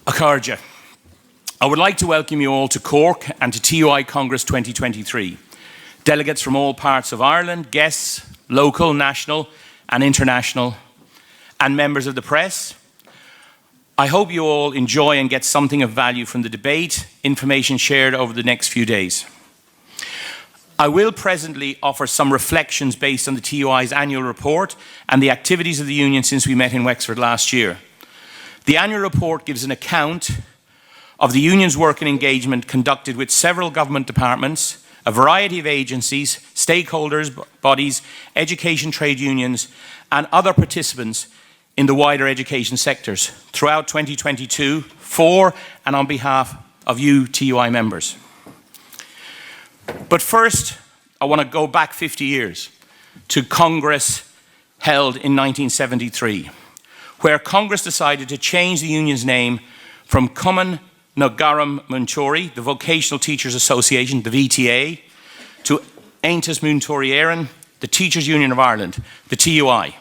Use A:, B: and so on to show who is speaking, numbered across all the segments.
A: Akarja. I would like to welcome you all to Cork and to TUI Congress 2023. Delegates from all parts of Ireland, guests, local, national and international, and members of the press. I hope you all enjoy and get something of value from the debate, information shared over the next few days. I will presently offer some reflections based on the TUI's annual report and the activities of the Union since we met in Wexford last year. The annual report gives an account of the Union's work and engagement conducted with several government departments, a variety of agencies, stakeholders, bodies, education trade unions, and other participants in the wider education sectors throughout 2022 for and on behalf of you TUI members. But first, I want to go back 50 years to Congress held in 1973, where Congress decided to change the Union's name from Cumann na Garam Muntori, the Vocational Teachers Association, the VTA, to Aontas Muntori Éireann, the Teachers Union of Ireland, the TUI.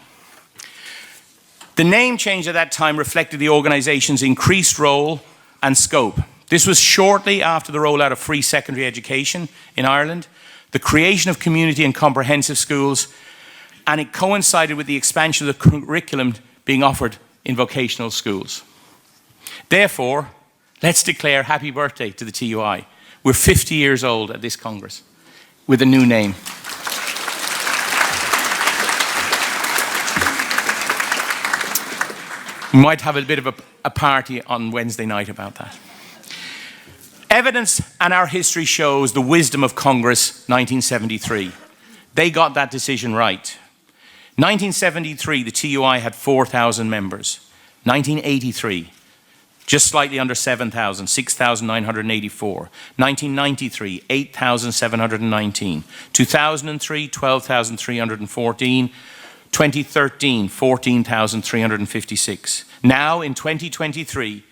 A: The name change at that time reflected the organisation's increased role and scope. This was shortly after the rollout of free secondary education in Ireland, the creation of community and comprehensive schools, and it coincided with the expansion of the curriculum being offered in vocational schools. Therefore, let's declare happy birthday to the TUI. We're 50 years old at this Congress with a new name. We might have a bit of a party on Wednesday night about that. Evidence and our history shows the wisdom of Congress 1973. They got that decision right. 1973, the TUI had 4,000 members. 1983, just slightly under 7,000, 6,984. 1993, 8,719. 2003, 12,314. 2013, 14,356. Now, in 2023,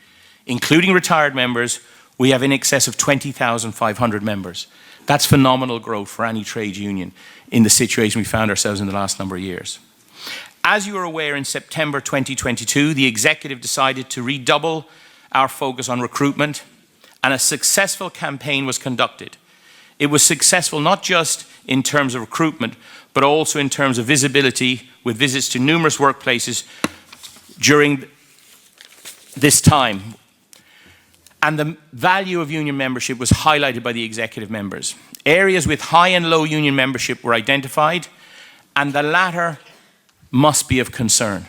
A: including retired members, we have in excess of 20,500 members. That's phenomenal growth for any trade union in the situation we found ourselves in the last number of years. As you are aware, in September 2022, the executive decided to redouble our focus on recruitment, and a successful campaign was conducted. It was successful not just in terms of recruitment, but also in terms of visibility, with visits to numerous workplaces during this time. And the value of union membership was highlighted by the executive members. Areas with high and low union membership were identified, and the latter must be of concern.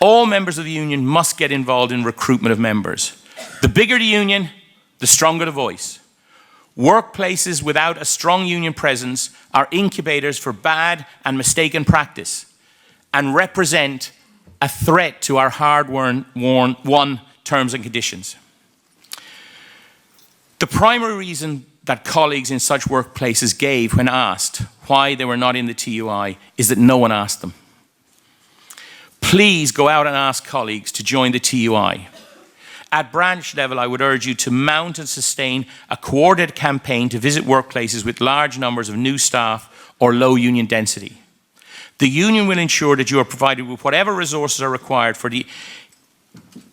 A: All members of the union must get involved in recruitment of members. The bigger the union, the stronger the voice. Workplaces without a strong union presence are incubators for bad and mistaken practice and represent a threat to our hard-won terms and conditions. The primary reason that colleagues in such workplaces gave when asked why they were not in the TUI is that no one asked them. Please go out and ask colleagues to join the TUI. At branch level, I would urge you to mount and sustain a coordinated campaign to visit workplaces with large numbers of new staff or low union density. The union will ensure that you are provided with whatever resources are required for the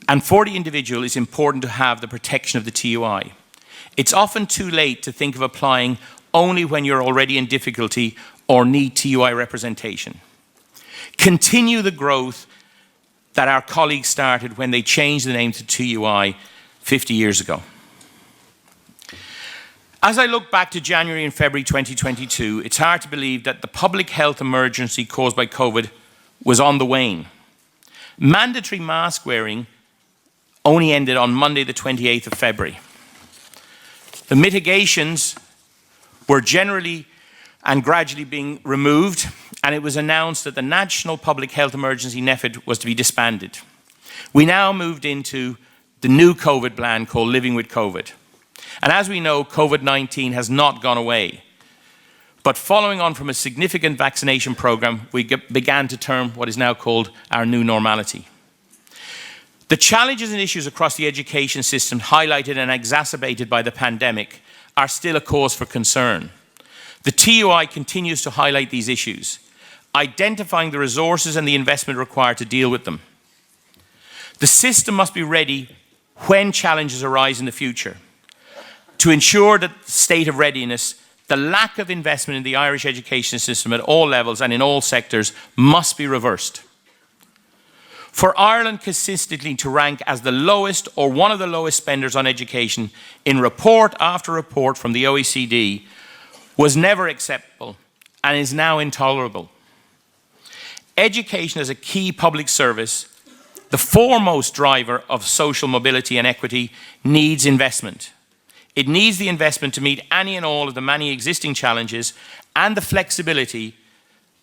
A: individual. It's important to have the protection of the TUI. It's often too late to think of applying only when you're already in difficulty or need TUI representation. Continue the growth that our colleagues started when they changed the name to TUI 50 years ago. As I look back to January and February 2022, it's hard to believe that the public health emergency caused by COVID was on the wane. Mandatory mask wearing only ended on Monday, the 28th of February. The mitigations were generally and gradually being removed, and it was announced that the National Public Health Emergency NPHET was to be disbanded. We now moved into the new COVID plan called Living with COVID. And as we know, COVID-19 has not gone away. But following on from a significant vaccination program, we began to term what is now called our new normality. The challenges and issues across the education system highlighted and exacerbated by the pandemic are still a cause for concern. The TUI continues to highlight these issues, identifying the resources and the investment required to deal with them. The system must be ready when challenges arise in the future. To ensure the state of readiness, the lack of investment in the Irish education system at all levels and in all sectors must be reversed. For Ireland consistently to rank as the lowest or one of the lowest spenders on education in report after report from the OECD was never acceptable and is now intolerable. Education as a key public service, the foremost driver of social mobility and equity, needs investment. It needs the investment to meet any and all of the many existing challenges and the flexibility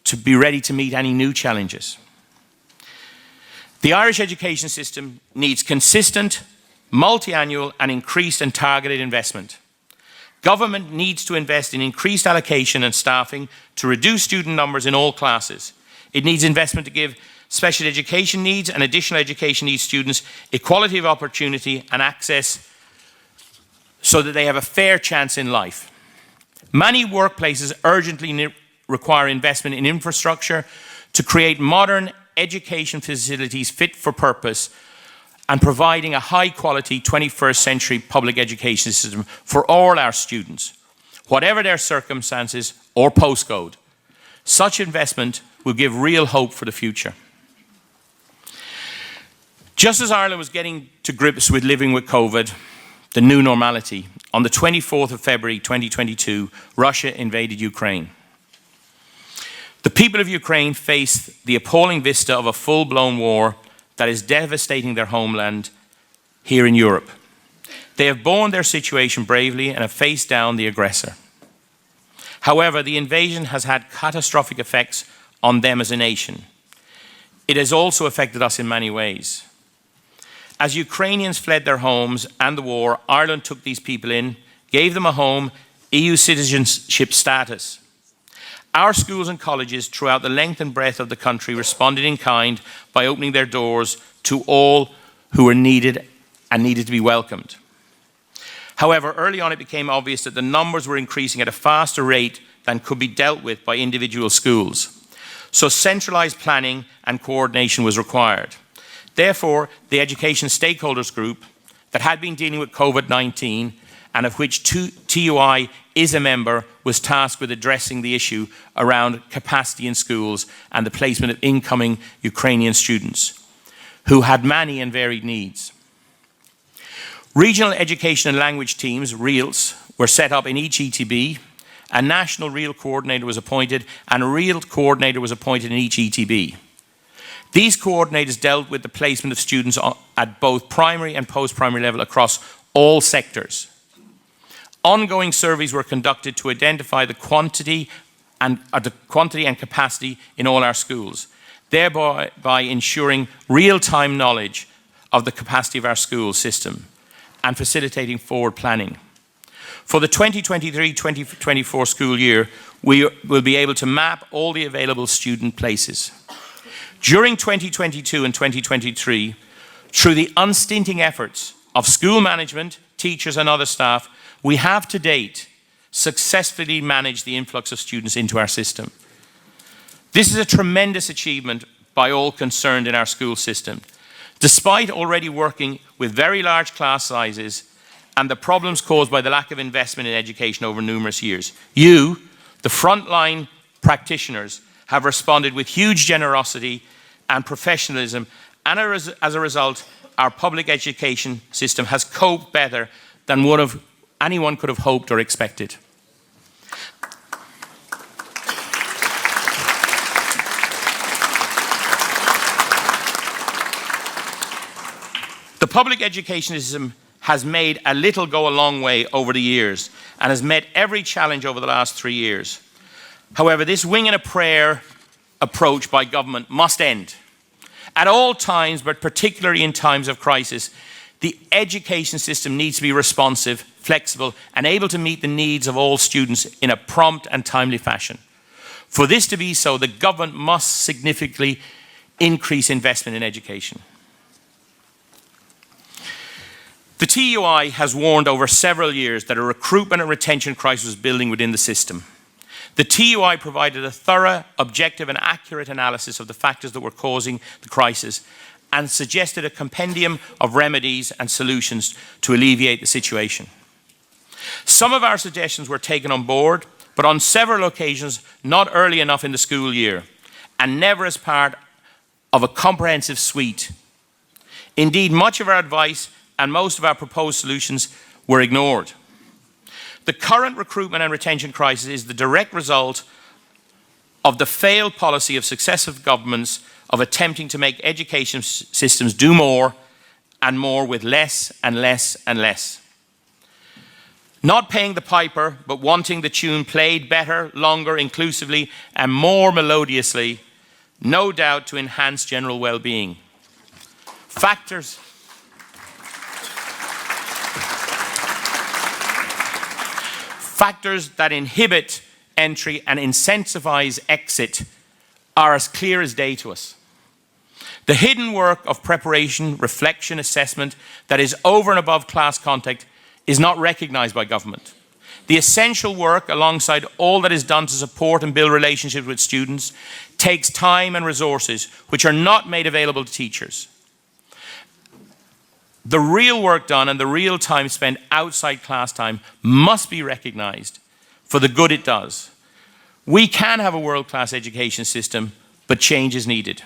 A: to be ready to meet any new challenges. The Irish education system needs consistent, multi-annual and increased and targeted investment. Government needs to invest in increased allocation and staffing to reduce student numbers in all classes. It needs investment to give special education needs and additional education needs students equality of opportunity and access so that they have a fair chance in life. Many workplaces urgently require investment in infrastructure to create modern education facilities fit for purpose and providing a high-quality 21st century public education system for all our students, whatever their circumstances or postcode. Such investment will give real hope for the future. Just as Ireland was getting to grips with living with COVID, the new normality, on the 24th of February 2022, Russia invaded Ukraine. The people of Ukraine face the appalling vista of a full-blown war that is devastating their homeland here in Europe. They have borne their situation bravely and have faced down the aggressor. However, the invasion has had catastrophic effects on them as a nation. It has also affected us in many ways. As Ukrainians fled their homes and the war, Ireland took these people in, gave them a home, EU citizenship status. Our schools and colleges throughout the length and breadth of the country responded in kind by opening their doors to all who were needed and needed to be welcomed. However, early on it became obvious that the numbers were increasing at a faster rate than could be dealt with by individual schools. So centralised planning and coordination was required. Therefore, the Education Stakeholders Group that had been dealing with COVID-19 and of which TUI is a member was tasked with addressing the issue around capacity in schools and the placement of incoming Ukrainian students who had many and varied needs. Regional education and language teams, REALs, were set up in each ETB. A national REAL coordinator was appointed and a REAL coordinator was appointed in each ETB. These coordinators dealt with the placement of students at both primary and post-primary level across all sectors. Ongoing surveys were conducted to identify the quantity and capacity in all our schools, thereby ensuring real-time knowledge of the capacity of our school system and facilitating forward planning. For the 2023-2024 school year, we will be able to map all the available student places. During 2022 and 2023, through the unstinting efforts of school management, teachers and other staff, we have to date successfully managed the influx of students into our system. This is a tremendous achievement by all concerned in our school system. Despite already working with very large class sizes and the problems caused by the lack of investment in education over numerous years, you, the frontline practitioners, have responded with huge generosity and professionalism, and as a result, our public education system has coped better than anyone could have hoped or expected. The public education system has made a little go a long way over the years and has met every challenge over the last 3 years. However, this wing and a prayer approach by government must end. At all times, but particularly in times of crisis, the education system needs to be responsive, flexible, and able to meet the needs of all students in a prompt and timely fashion. For this to be so, the government must significantly increase investment in education. The TUI has warned over several years that a recruitment and retention crisis was building within the system. The TUI provided a thorough, objective and accurate analysis of the factors that were causing the crisis and suggested a compendium of remedies and solutions to alleviate the situation. Some of our suggestions were taken on board, but on several occasions not early enough in the school year, and never as part of a comprehensive suite. Indeed, much of our advice and most of our proposed solutions were ignored. The current recruitment and retention crisis is the direct result of the failed policy of successive governments of attempting to make education systems do more and more with less and less and less. Not paying the piper, but wanting the tune played better, longer, inclusively, and more melodiously, no doubt to enhance general well-being. Factors that inhibit entry and incentivize exit are as clear as day to us. The hidden work of preparation, reflection, assessment that is over and above class contact is not recognized by government. The essential work, alongside all that is done to support and build relationships with students, takes time and resources which are not made available to teachers. The real work done and the real time spent outside class time must be recognized for the good it does. We can have a world-class education system, but change is needed.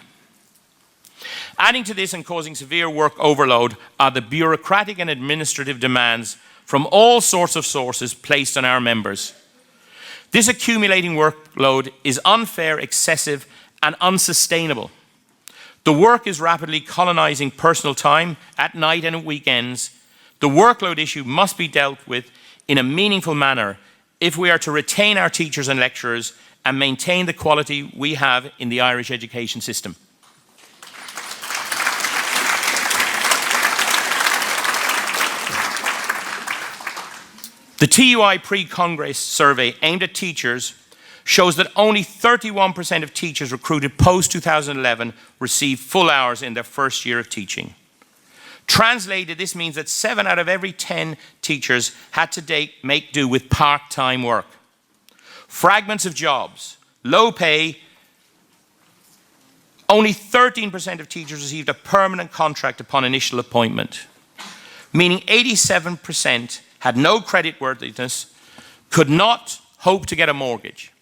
A: Adding to this and causing severe work overload are the bureaucratic and administrative demands from all sorts of sources placed on our members. This accumulating workload is unfair, excessive, and unsustainable. The work is rapidly colonizing personal time at night and at weekends. The workload issue must be dealt with in a meaningful manner if we are to retain our teachers and lecturers and maintain the quality we have in the Irish education system. The TUI pre-Congress survey aimed at teachers shows that only 31% of teachers recruited post-2011 received full hours in their first year of teaching. Translated, this means that 7 out of every 10 teachers had to make do with part-time work. Fragments of jobs, low pay. Only 13% of teachers received a permanent contract upon initial appointment, meaning 87% had no creditworthiness, could not hope to get a mortgage.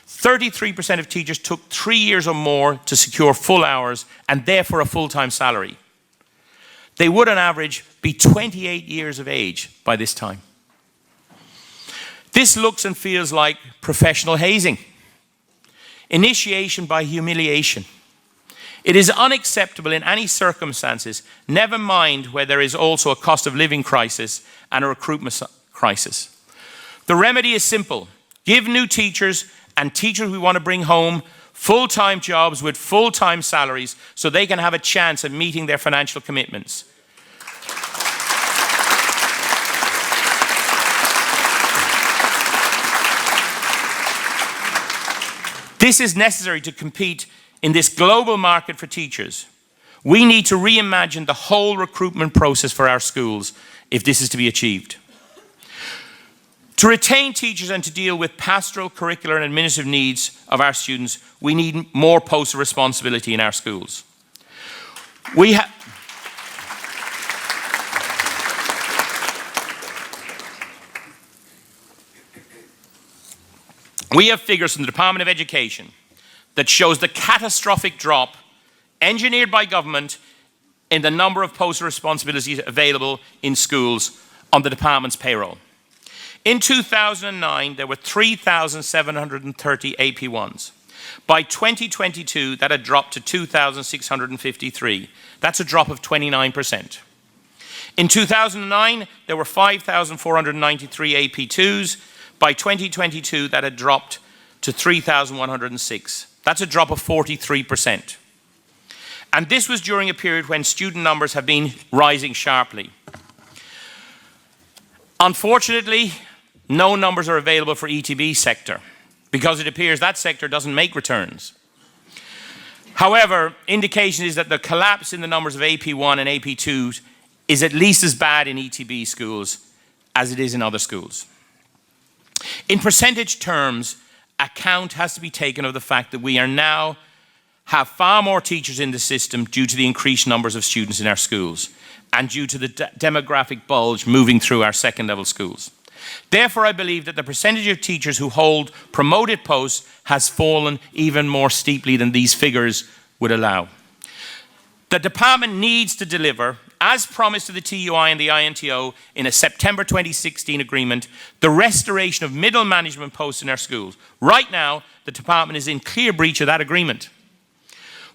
A: 33% of teachers took 3 years or more to secure full hours and therefore a full-time salary. They would on average be 28 years of age by this time. This looks and feels like professional hazing, initiation by humiliation. It is unacceptable in any circumstances, never mind where there is also a cost of living crisis and a recruitment crisis. The remedy is simple. Give new teachers and teachers we want to bring home full-time jobs with full-time salaries so they can have a chance at meeting their financial commitments. This is necessary to compete in this global market for teachers. We need to reimagine the whole recruitment process for our schools if this is to be achieved. To retain teachers and to deal with pastoral, curricular and administrative needs of our students, we need more posts of responsibility in our schools. We have figures from the Department of Education that shows the catastrophic drop engineered by government in the number of posts of responsibilities available in schools on the department's payroll. In 2009, there were 3,730 AP1s. By 2022, that had dropped to 2,653. That's a drop of 29%. In 2009, there were 5,493 AP2s. By 2022, that had dropped to 3,106. That's a drop of 43%. And this was during a period when student numbers have been rising sharply. Unfortunately, no numbers are available for ETB sector because it appears that sector doesn't make returns. However, indication is that the collapse in the numbers of AP1 and AP2 is at least as bad in ETB schools as it is in other schools. In percentage terms, account has to be taken of the fact that we are now have far more teachers in the system due to the increased numbers of students in our schools and due to the demographic bulge moving through our second-level schools. Therefore, I believe that the percentage of teachers who hold promoted posts has fallen even more steeply than these figures would allow. The department needs to deliver, as promised to the TUI and the INTO in a September 2016 agreement, the restoration of middle management posts in our schools. Right now, the department is in clear breach of that agreement.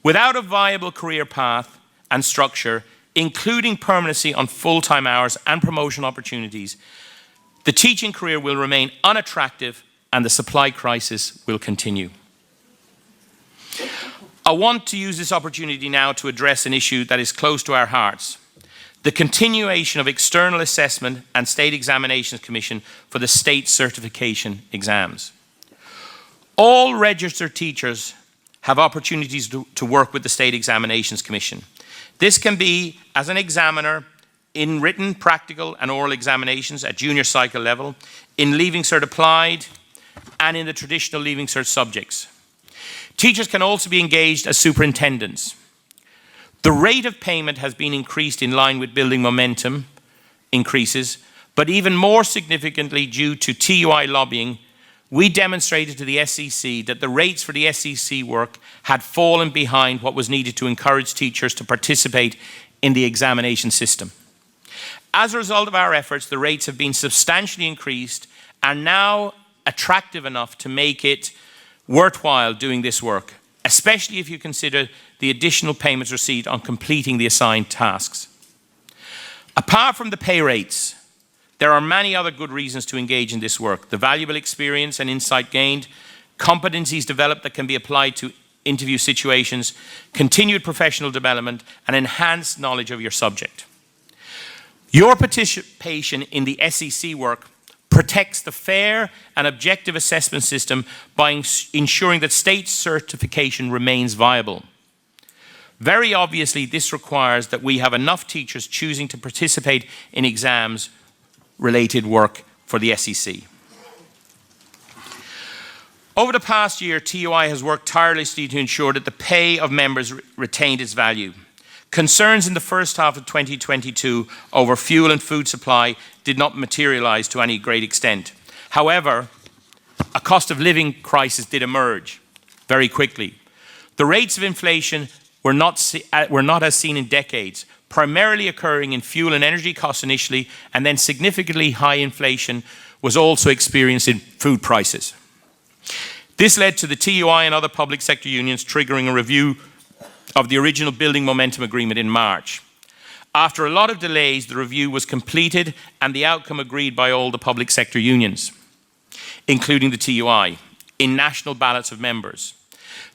A: Without a viable career path and structure, including permanency on full-time hours and promotion opportunities, the teaching career will remain unattractive and the supply crisis will continue. I want to use this opportunity now to address an issue that is close to our hearts: the continuation of external assessment and State Examinations Commission for the state certification exams. All registered teachers have opportunities to work with the State Examinations Commission. This can be as an examiner in written, practical and oral examinations at junior cycle level, in Leaving Cert Applied and in the traditional Leaving Cert subjects. Teachers can also be engaged as superintendents. The rate of payment has been increased in line with building momentum increases, but even more significantly due to TUI lobbying, we demonstrated to the SEC that the rates for the SEC work had fallen behind what was needed to encourage teachers to participate in the examination system. As a result of our efforts, the rates have been substantially increased and now attractive enough to make it worthwhile doing this work, especially if you consider the additional payments received on completing the assigned tasks. Apart from the pay rates, there are many other good reasons to engage in this work: the valuable experience and insight gained, competencies developed that can be applied to interview situations, continued professional development, and enhanced knowledge of your subject. Your participation in the SEC work protects the fair and objective assessment system by ensuring that state certification remains viable. Very obviously, this requires that we have enough teachers choosing to participate in exams-related work for the SEC. Over the past year, TUI has worked tirelessly to ensure that the pay of members retained its value. Concerns in the first half of 2022 over fuel and food supply did not materialize to any great extent. However, a cost of living crisis did emerge very quickly. The rates of inflation were not as seen in decades, primarily occurring in fuel and energy costs initially, and then significantly high inflation was also experienced in food prices. This led to the TUI and other public sector unions triggering a review of the original Building Momentum Agreement in March. After a lot of delays, the review was completed and the outcome agreed by all the public sector unions, including the TUI, in national ballots of members.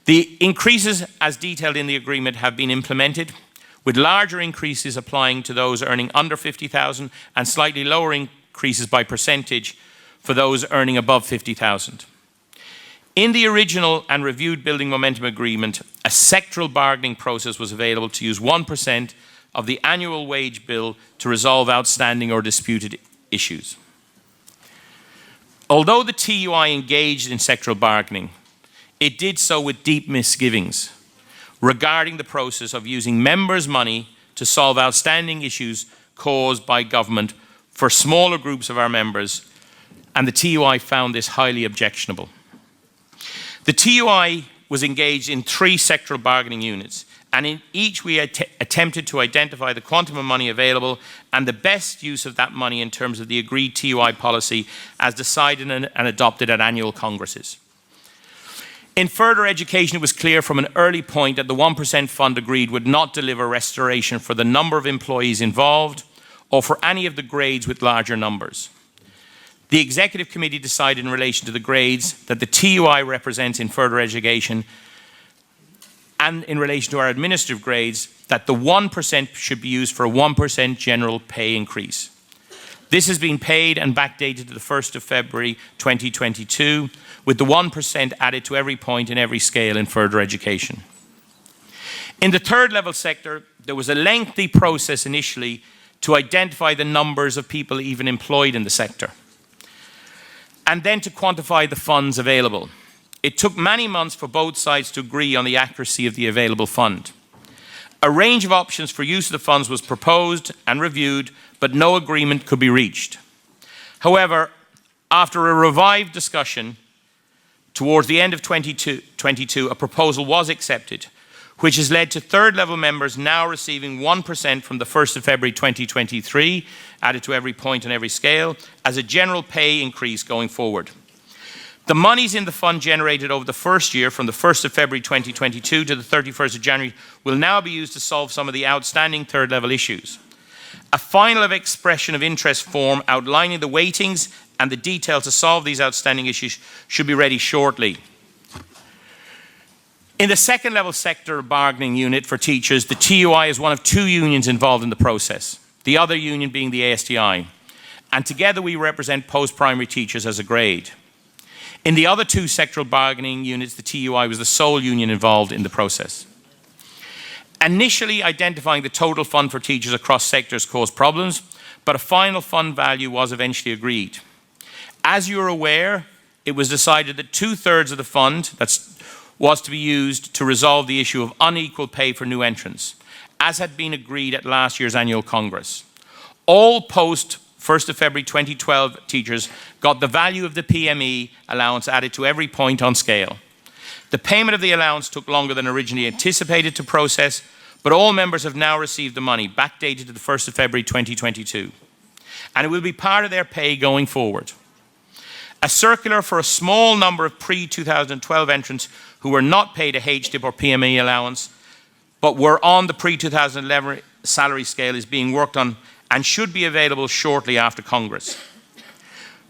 A: The increases as detailed in the agreement have been implemented, with larger increases applying to those earning under 50,000 and slightly lower increases by percentage for those earning above 50,000. In the original and reviewed Building Momentum Agreement, a sectoral bargaining process was available to use 1% of the annual wage bill to resolve outstanding or disputed issues. Although the TUI engaged in sectoral bargaining, it did so with deep misgivings regarding the process of using members' money to solve outstanding issues caused by government for smaller groups of our members, and the TUI found this highly objectionable. The TUI was engaged in 3 sectoral bargaining units, and in each we attempted to identify the quantum of money available and the best use of that money in terms of the agreed TUI policy as decided and adopted at annual congresses. In further education, it was clear from an early point that the 1% fund agreed would not deliver restoration for the number of employees involved or for any of the grades with larger numbers. The Executive Committee decided in relation to the grades that the TUI represents in further education and in relation to our administrative grades that the 1% should be used for a 1% general pay increase. This has been paid and backdated to the 1st of February 2022, with the 1% added to every point in every scale in further education. In the third level sector, there was a lengthy process initially to identify the numbers of people even employed in the sector, and then to quantify the funds available. it took many months for both sides to agree on the accuracy of the available fund. A range of options for use of the funds was proposed and reviewed, but no agreement could be reached. However, after a revived discussion, towards the end of 2022, a proposal was accepted, which has led to third-level members now receiving 1% from the 1st of February 2023, added to every point on every scale, as a general pay increase going forward. The monies in the fund generated over the first year, from the 1st of February 2022 to the 31st of January, will now be used to solve some of the outstanding third-level issues. A final expression of interest form outlining the weightings and the details to solve these outstanding issues should be ready shortly. In the second-level sector bargaining unit for teachers, the TUI is one of two unions involved in the process, the other union being the ASTI, and together we represent post-primary teachers as a grade. In the other two sectoral bargaining units, the TUI was the sole union involved in the process. Initially, identifying the total fund for teachers across sectors caused problems, but a final fund value was eventually agreed. As you are aware, it was decided that 2/3 of the fund was to be used to resolve the issue of unequal pay for new entrants, as had been agreed at last year's annual Congress. All post 1st of February 2012 teachers got the value of the PME allowance added to every point on scale. The payment of the allowance took longer than originally anticipated to process, but all members have now received the money, backdated to the 1st of February 2022, and it will be part of their pay going forward. A circular for a small number of pre-2012 entrants who were not paid a HDIP or PME allowance, but were on the pre-2011 salary scale, is being worked on and should be available shortly after Congress,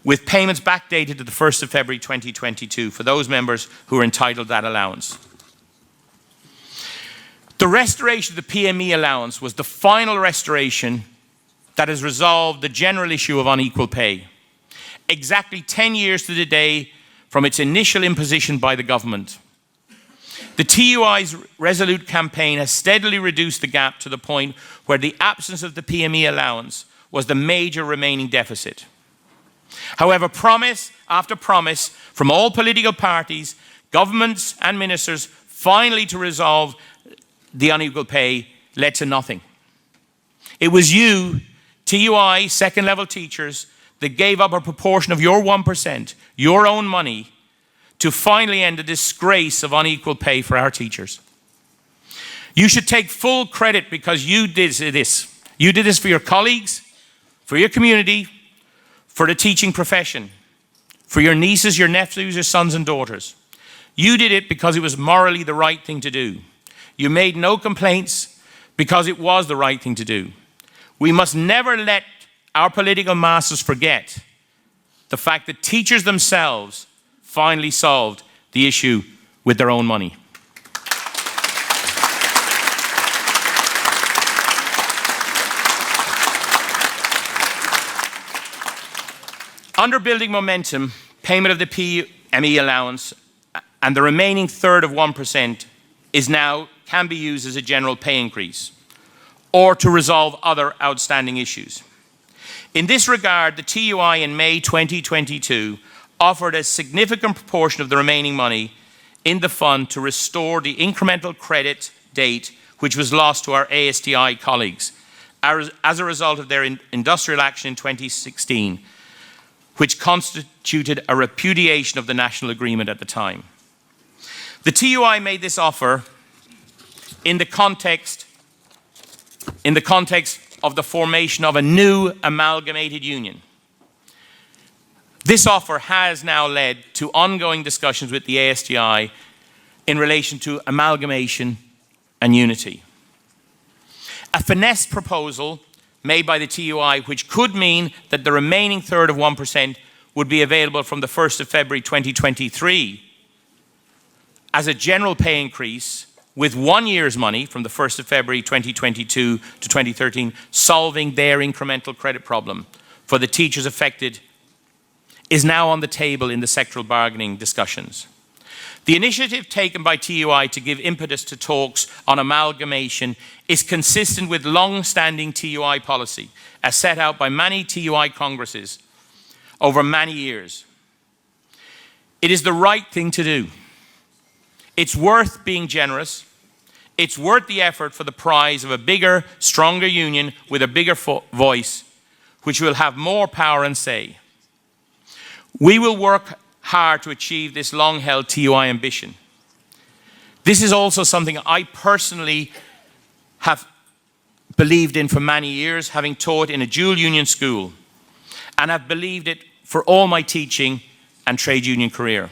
A: with payments backdated to the 1st of February 2022 for those members who are entitled to that allowance. The restoration of the PME allowance was the final restoration that has resolved the general issue of unequal pay, exactly 10 years to the day from its initial imposition by the government. The TUI's Resolute campaign has steadily reduced the gap to the point where the absence of the PME allowance was the major remaining deficit. However, promise after promise from all political parties, governments and ministers finally to resolve the unequal pay led to nothing. It was you, TUI second-level teachers, that gave up a proportion of your 1%, your own money, to finally end the disgrace of unequal pay for our teachers. You should take full credit because you did this. You did this for your colleagues, for your community, for the teaching profession, for your nieces, your nephews, your sons and daughters. You did it because it was morally the right thing to do. You made no complaints because it was the right thing to do. We must never let our political masters forget the fact that teachers themselves finally solved the issue with their own money. Under building momentum, payment of the PME allowance and the remaining third of 1% can be used as a general pay increase or to resolve other outstanding issues. In this regard, the TUI in May 2022 offered a significant proportion of the remaining money in the fund to restore the incremental credit date which was lost to our ASTI colleagues as a result of their industrial action in 2016, which constituted a repudiation of the national agreement at the time. The TUI made this offer in the context of the formation of a new amalgamated union. This offer has now led to ongoing discussions with the ASTI in relation to amalgamation and unity. A finesse proposal made by the TUI, which could mean that the remaining third of 1% would be available from the 1st of February 2023 as a general pay increase with 1 year's money from the 1st of February 2022 to 2013, solving their incremental credit problem for the teachers affected, is now on the table in the sectoral bargaining discussions. The initiative taken by TUI to give impetus to talks on amalgamation is consistent with long-standing TUI policy, as set out by many TUI congresses over many years. It is the right thing to do. It's worth being generous. It's worth the effort for the prize of a bigger, stronger union with a bigger voice, which will have more power and say. We will work hard to achieve this long-held TUI ambition. This is also something I personally have believed in for many years, having taught in a dual union school, and have believed it for all my teaching and trade union career.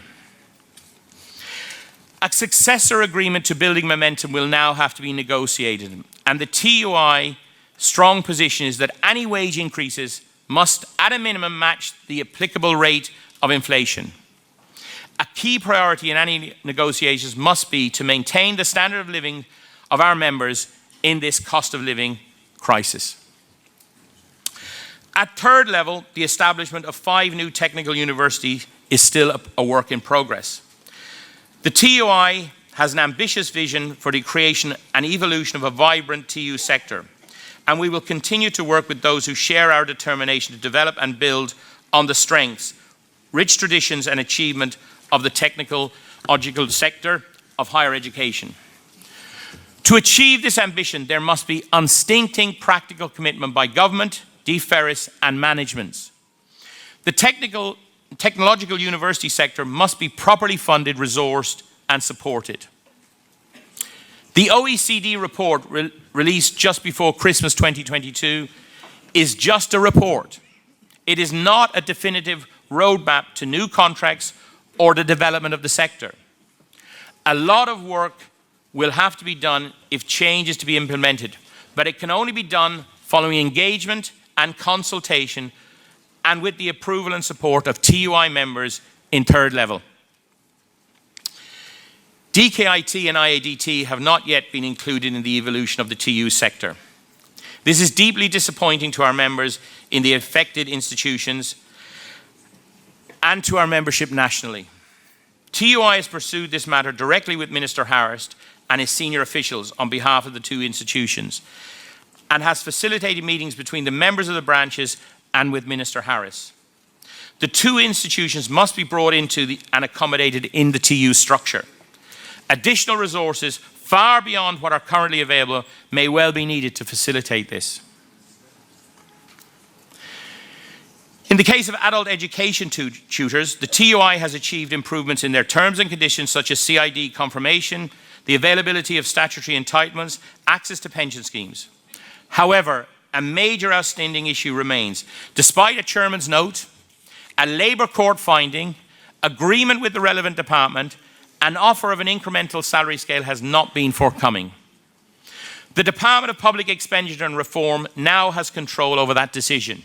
A: A successor agreement to building momentum will now have to be negotiated, and the TUI strong position is that any wage increases must, at a minimum, match the applicable rate of inflation. A key priority in any negotiations must be to maintain the standard of living of our members in this cost of living crisis. At third level, the establishment of 5 new technical universities is still a work in progress. The TUI has an ambitious vision for the creation and evolution of a vibrant TU sector, and we will continue to work with those who share our determination to develop and build on the strengths, rich traditions and achievement of the technological sector of higher education. To achieve this ambition, there must be unstinting practical commitment by government, DFERIS and management. The technological university sector must be properly funded, resourced and supported. The OECD report released just before Christmas 2022 is just a report. It is not a definitive roadmap to new contracts or the development of the sector. A lot of work will have to be done if change is to be implemented, but it can only be done following engagement and consultation and with the approval and support of TUI members in third level. DKIT and IADT have not yet been included in the evolution of the TU sector. This is deeply disappointing to our members in the affected institutions and to our membership nationally. TUI has pursued this matter directly with Minister Harris and his senior officials on behalf of the 2 institutions, and has facilitated meetings between the members of the branches and with Minister Harris. The 2 institutions must be brought into and accommodated in the TU structure. Additional resources far beyond what are currently available may well be needed to facilitate this. In the case of adult education tutors, the TUI has achieved improvements in their terms and conditions such as CID confirmation, the availability of statutory entitlements, access to pension schemes. However, a major outstanding issue remains. Despite a chairman's note, a Labour court finding, agreement with the relevant department, an offer of an incremental salary scale has not been forthcoming. The Department of Public Expenditure and Reform now has control over that decision.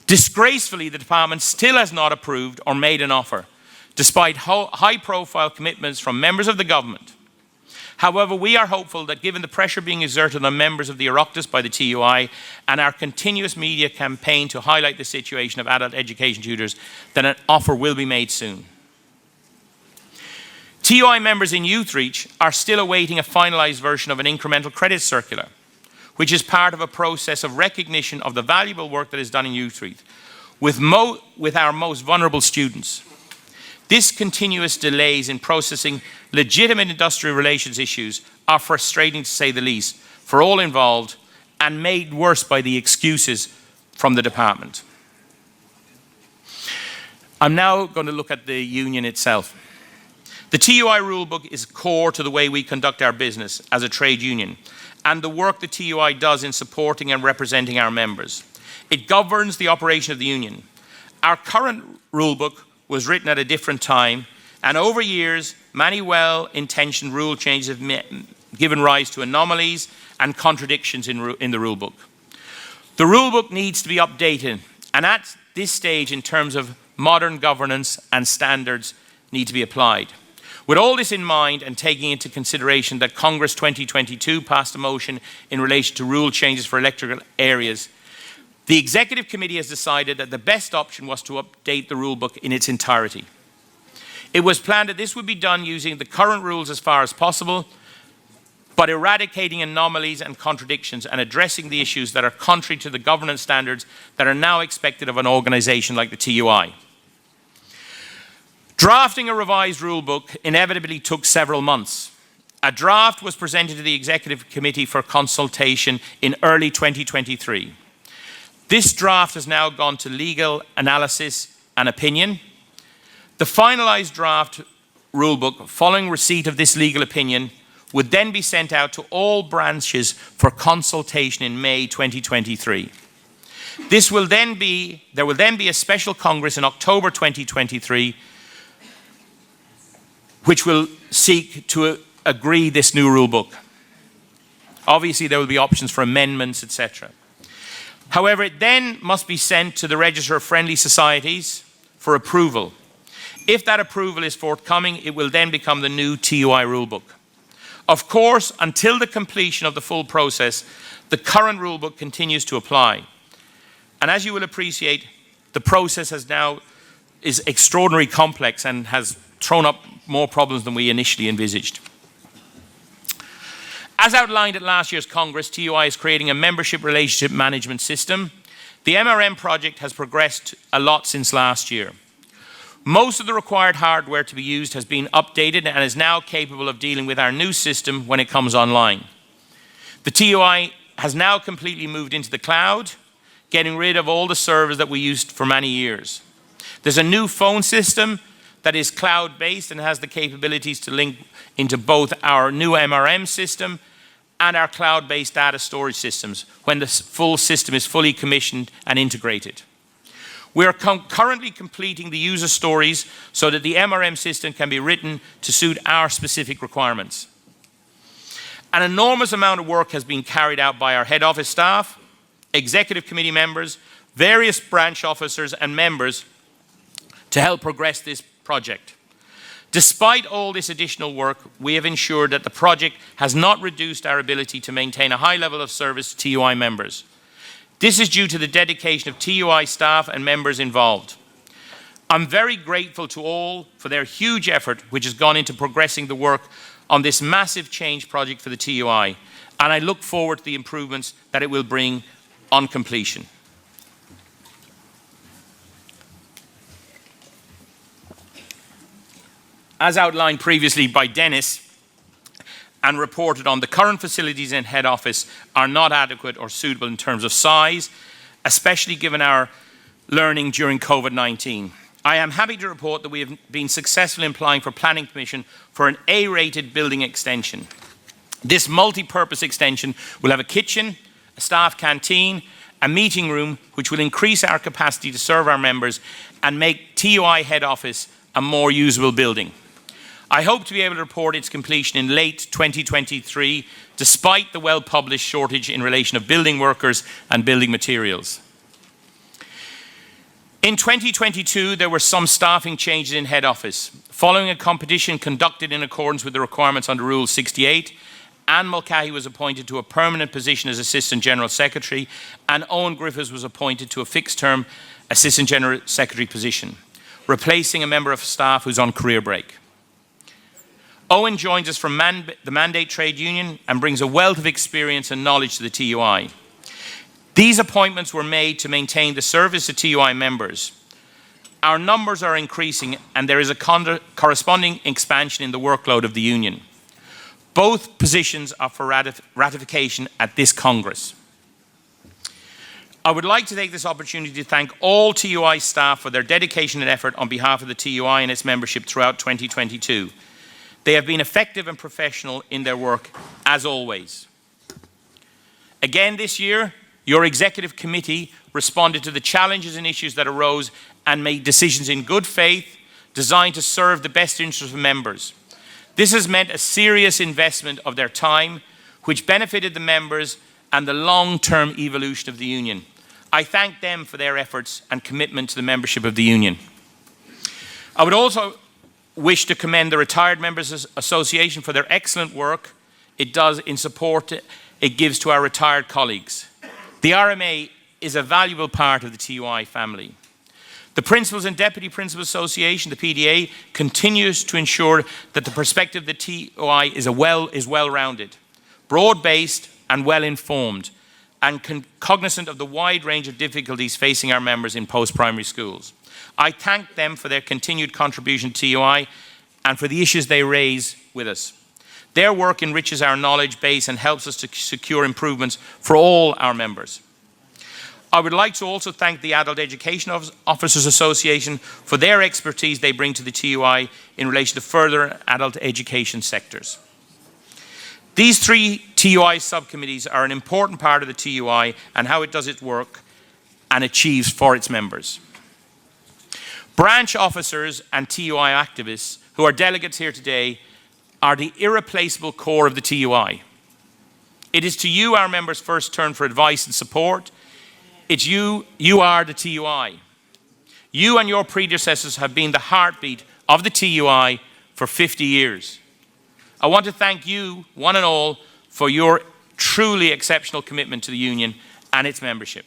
A: Disgracefully, the department still has not approved or made an offer, despite high-profile commitments from members of the government. However, we are hopeful that given the pressure being exerted on members of the Oireachtas by the TUI and our continuous media campaign to highlight the situation of adult education tutors, that an offer will be made soon. TUI members in Youthreach are still awaiting a finalised version of an incremental credit circular, which is part of a process of recognition of the valuable work that is done in Youthreach with our most vulnerable students. This continuous delays in processing legitimate industrial relations issues are frustrating to say the least for all involved and made worse by the excuses from the department. I'm now going to look at the union itself. The TUI rulebook is core to the way we conduct our business as a trade union and the work the TUI does in supporting and representing our members. It governs the operation of the union. Our current rulebook was written at a different time, and over years, many well-intentioned rule changes have given rise to anomalies and contradictions in the rulebook. The rulebook needs to be updated, and at this stage, in terms of modern governance and standards, need to be applied. With all this in mind and taking into consideration that Congress 2022 passed a motion in relation to rule changes for electoral areas, the Executive Committee has decided that the best option was to update the rulebook in its entirety. It was planned that this would be done using the current rules as far as possible, but eradicating anomalies and contradictions and addressing the issues that are contrary to the governance standards that are now expected of an organisation like the TUI. Drafting a revised rulebook inevitably took several months. A draft was presented to the Executive Committee for consultation in early 2023. This draft has now gone to legal analysis and opinion. The finalised draft rulebook, following receipt of this legal opinion, would then be sent out to all branches for consultation in May 2023. There will then be a special Congress in October 2023, which will seek to agree this new rulebook. Obviously, there will be options for amendments, etc. However, it then must be sent to the Register of Friendly Societies for approval. If that approval is forthcoming, it will then become the new TUI rulebook. Of course, until the completion of the full process, the current rulebook continues to apply. And as you will appreciate, the process is extraordinarily complex and has thrown up more problems than we initially envisaged. As outlined at last year's Congress, TUI is creating a membership relationship management system. The MRM project has progressed a lot since last year. Most of the required hardware to be used has been updated and is now capable of dealing with our new system when it comes online. The TUI has now completely moved into the cloud, getting rid of all the servers that we used for many years. There's a new phone system that is cloud-based and has the capabilities to link into both our new MRM system and our cloud-based data storage systems when the full system is fully commissioned and integrated. We are currently completing the user stories so that the MRM system can be written to suit our specific requirements. An enormous amount of work has been carried out by our head office staff, executive committee members, various branch officers and members to help progress this project. Despite all this additional work, we have ensured that the project has not reduced our ability to maintain a high level of service to TUI members. This is due to the dedication of TUI staff and members involved. I'm very grateful to all for their huge effort which has gone into progressing the work on this massive change project for the TUI, and I look forward to the improvements that it will bring on completion. As outlined previously by Dennis and reported on, the current facilities in head office are not adequate or suitable in terms of size, especially given our learning during COVID-19. I am happy to report that we have been successful in applying for planning permission for an A-rated building extension. This multi-purpose extension will have a kitchen, a staff canteen, a meeting room, which will increase our capacity to serve our members and make TUI head office a more usable building. I hope to be able to report its completion in late 2023, despite the well-published shortage in relation of building workers and building materials. In 2022, there were some staffing changes in head office. Following a competition conducted in accordance with the requirements under Rule 68, Anne Mulcahy was appointed to a permanent position as Assistant General Secretary, and Owen Griffiths was appointed to a fixed-term Assistant General Secretary position, replacing a member of staff who's on career break. Owen joins us from the Mandate Trade Union and brings a wealth of experience and knowledge to the TUI. These appointments were made to maintain the service to TUI members. Our numbers are increasing and there is a corresponding expansion in the workload of the union. Both positions are for ratification at this Congress. I would like to take this opportunity to thank all TUI staff for their dedication and effort on behalf of the TUI and its membership throughout 2022. They have been effective and professional in their work, as always. Again this year, your executive committee responded to the challenges and issues that arose and made decisions in good faith, designed to serve the best interests of members. This has meant a serious investment of their time, which benefited the members and the long-term evolution of the union. I thank them for their efforts and commitment to the membership of the union. I would also wish to commend the Retired Members Association for their excellent work it does in support it gives to our retired colleagues. The RMA is a valuable part of the TUI family. The Principals and Deputy Principals Association, the PDA, continues to ensure that the perspective of the TUI is well-rounded, broad-based and well-informed, and cognizant of the wide range of difficulties facing our members in post-primary schools. I thank them for their continued contribution to TUI and for the issues they raise with us. Their work enriches our knowledge base and helps us to secure improvements for all our members. I would like to also thank the Adult Education Officers Association for their expertise they bring to the TUI in relation to further adult education sectors. These three TUI subcommittees are an important part of the TUI and how it does its work and achieves for its members. Branch officers and TUI activists who are delegates here today are the irreplaceable core of the TUI. It is to you our members first turn for advice and support. It's you are the TUI. You and your predecessors have been the heartbeat of the TUI for 50 years. I want to thank you, one and all, for your truly exceptional commitment to the union and its membership.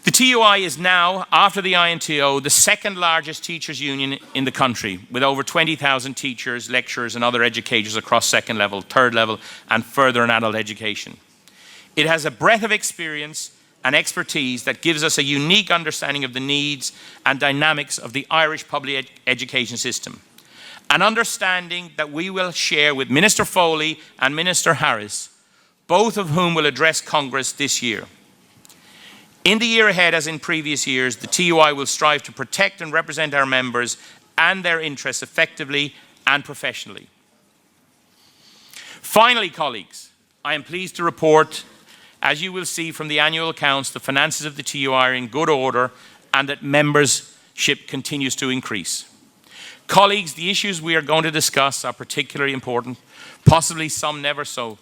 A: The TUI is now, after the INTO, the second largest teachers' union in the country, with over 20,000 teachers, lecturers and other educators across second level, third level and further in adult education. It has a breadth of experience and expertise that gives us a unique understanding of the needs and dynamics of the Irish public education system. An understanding that we will share with Minister Foley and Minister Harris, both of whom will address Congress this year. In the year ahead, as in previous years, the TUI will strive to protect and represent our members and their interests effectively and professionally. Finally, colleagues, I am pleased to report, as you will see from the annual accounts, the finances of the TUI are in good order and that membership continues to increase. Colleagues, the issues we are going to discuss are particularly important, possibly some never so.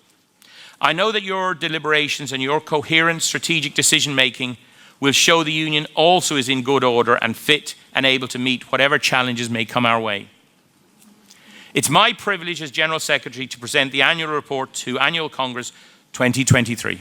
A: I know that your deliberations and your coherent strategic decision-making will show the union also is in good order and fit and able to meet whatever challenges may come our way. It's my privilege as General Secretary to present the annual report to Annual Congress 2023.